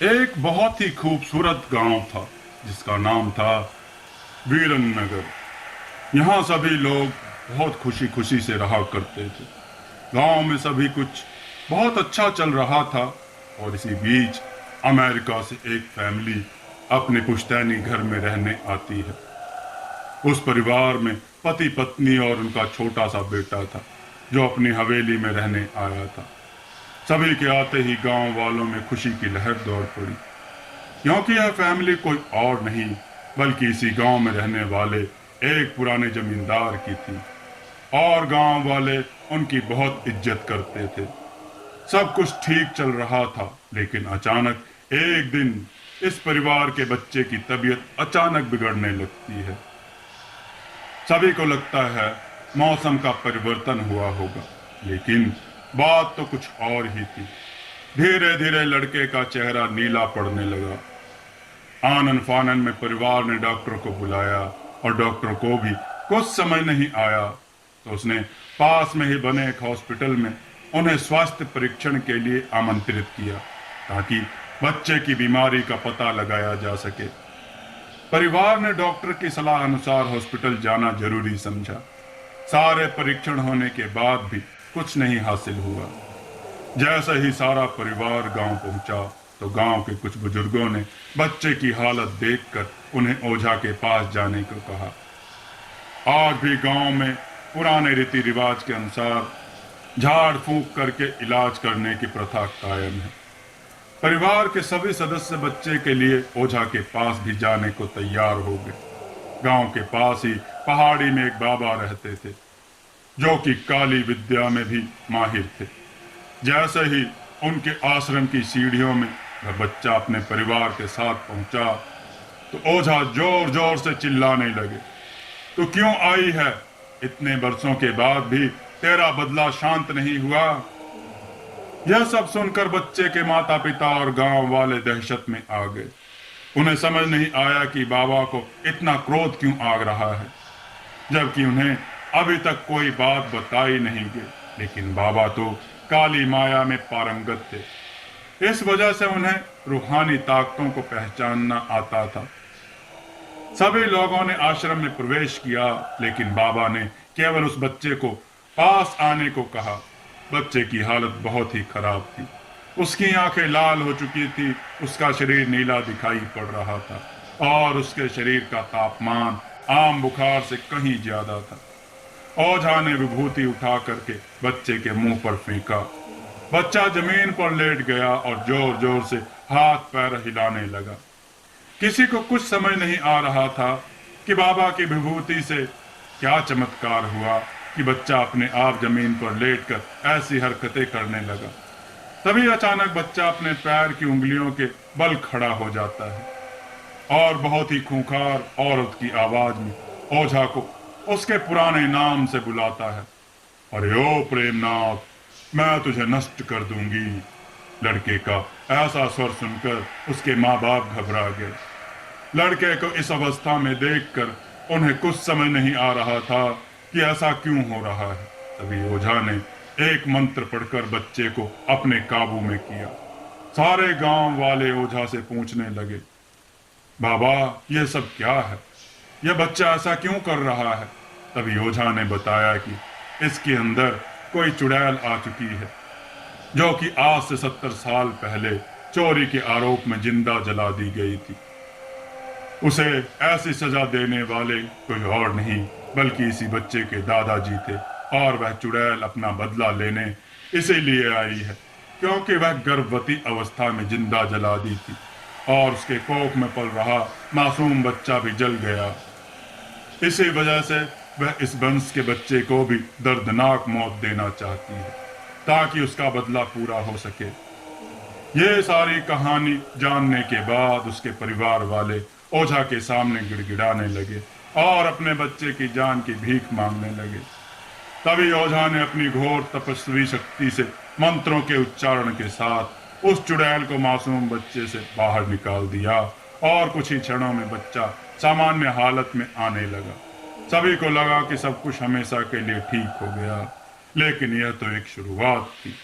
एक बहुत ही खूबसूरत गांव था जिसका नाम था वीरन नगर। यहाँ सभी लोग बहुत खुशी खुशी से रहा करते थे। गांव में सभी कुछ बहुत अच्छा चल रहा था और इसी बीच अमेरिका से एक फैमिली अपने पुश्तैनी घर में रहने आती है। उस परिवार में पति पत्नी और उनका छोटा सा बेटा था जो अपनी हवेली में रहने आया था। सभी के आते ही गांव वालों में खुशी की लहर दौड़ पड़ी, क्योंकि यह फैमिली कोई और नहीं बल्कि इसी गांव में रहने वाले एक पुराने जमींदार की थी और गांव वाले उनकी बहुत इज्जत करते थे। सब कुछ ठीक चल रहा था, लेकिन अचानक एक दिन इस परिवार के बच्चे की तबीयत अचानक बिगड़ने लगती है। सभी को लगता है मौसम का परिवर्तन हुआ होगा, लेकिन बात तो कुछ और ही थी। धीरे धीरे लड़के का चेहरा नीला पड़ने लगा। आनन फानन में परिवार ने डॉक्टर को बुलाया और डॉक्टर को भी कुछ समझ नहीं आया, तो उसने पास में ही बने एक हॉस्पिटल में उन्हें स्वास्थ्य परीक्षण के लिए आमंत्रित किया ताकि बच्चे की बीमारी का पता लगाया जा सके। परिवार ने डॉक्टर की सलाह अनुसार हॉस्पिटल जाना जरूरी समझा। सारे परीक्षण होने के बाद भी कुछ नहीं हासिल हुआ। जैसे ही सारा परिवार गांव पहुंचा तो गांव के कुछ बुजुर्गों ने बच्चे की हालत देखकर उन्हें ओझा के पास जाने को कहा। आज भी गांव में पुराने रीति रिवाज के अनुसार झाड़ फूंक करके इलाज करने की प्रथा कायम है। परिवार के सभी सदस्य बच्चे के लिए ओझा के पास भी जाने को तैयार हो गए। गांव के पास ही पहाड़ी में एक बाबा रहते थे जो कि काली विद्या में भी माहिर थे। जैसे ही उनके आश्रम की सीढ़ियों में वह बच्चा अपने परिवार के साथ पहुंचा तो ओझा जोर जोर से चिल्लाने लगे, तो क्यों आई है? इतने वर्षों के बाद भी तेरा बदला शांत नहीं हुआ। यह सब सुनकर बच्चे के माता पिता और गांव वाले दहशत में आ गए। उन्हें समझ नहीं आया कि बाबा को इतना क्रोध क्यों आ रहा है, जबकि उन्हें अभी तक कोई बात बताई नहीं गई। लेकिन बाबा तो काली माया में पारंगत थे, इस वजह से उन्हें रूहानी ताकतों को पहचानना आता था। सभी लोगों ने आश्रम में प्रवेश किया, लेकिन बाबा ने केवल उस बच्चे को पास आने को कहा। बच्चे की हालत बहुत ही खराब थी। उसकी आंखें लाल हो चुकी थी, उसका शरीर नीला दिखाई पड़ रहा था और उसके शरीर का तापमान आम बुखार से कहीं ज्यादा था। ओझा ने विभूति उठा करके बच्चे के मुंह पर फेंका। बच्चा जमीन पर लेट गया और जोर जोर से हाथ पैर हिलाने लगा। किसी को कुछ समझ नहीं आ रहा था कि बाबा की विभूति से क्या चमत्कार हुआ कि बच्चा अपने आप जमीन पर लेटकर ऐसी हरकतें करने लगा। तभी अचानक बच्चा अपने पैर की उंगलियों के बल खड़ा हो जाता है और बहुत ही खूंखार औरत की आवाज में ओझा को उसके पुराने नाम से बुलाता है, अरे ओ प्रेमनाथ, मैं तुझे नष्ट कर दूंगी। लड़के का ऐसा स्वर सुनकर उसके माँ बाप घबरा गए। लड़के को इस अवस्था में देखकर उन्हें कुछ समझ नहीं आ रहा था कि ऐसा क्यों हो रहा है। तभी ओझा ने एक मंत्र पढ़कर बच्चे को अपने काबू में किया। सारे गांव वाले ओझा से पूछने लगे, बाबा ये सब क्या है? यह बच्चा ऐसा क्यों कर रहा है? तभी ओझा ने बताया कि इसके अंदर कोई चुड़ैल आ चुकी है जो कि आज से 70 साल पहले चोरी के आरोप में जिंदा जला दी गई थी। उसे ऐसी सजा देने वाले कोई और नहीं बल्कि इसी बच्चे के दादाजी थे और वह चुड़ैल अपना बदला लेने इसीलिए आई है क्योंकि वह गर्भवती अवस्था में जिंदा जला दी थी और उसके कोख में पल रहा मासूम बच्चा भी जल गया। इसी वजह से वह इस वंश के बच्चे को भी दर्दनाक मौत देना चाहती है ताकि उसका बदला पूरा हो सके। ये सारी कहानी जानने के बाद उसके परिवार वाले ओझा के सामने गिड़गिड़ाने लगे और अपने बच्चे की जान की भीख मांगने लगे। तभी ओझा ने अपनी घोर तपस्वी शक्ति से मंत्रों के उच्चारण के साथ उस चुड़ैल को मासूम बच्चे से बाहर निकाल दिया और कुछ ही क्षणों में बच्चा सामान्य हालत में आने लगा। सभी को लगा कि सब कुछ हमेशा के लिए ठीक हो गया, लेकिन यह तो एक शुरुआत थी।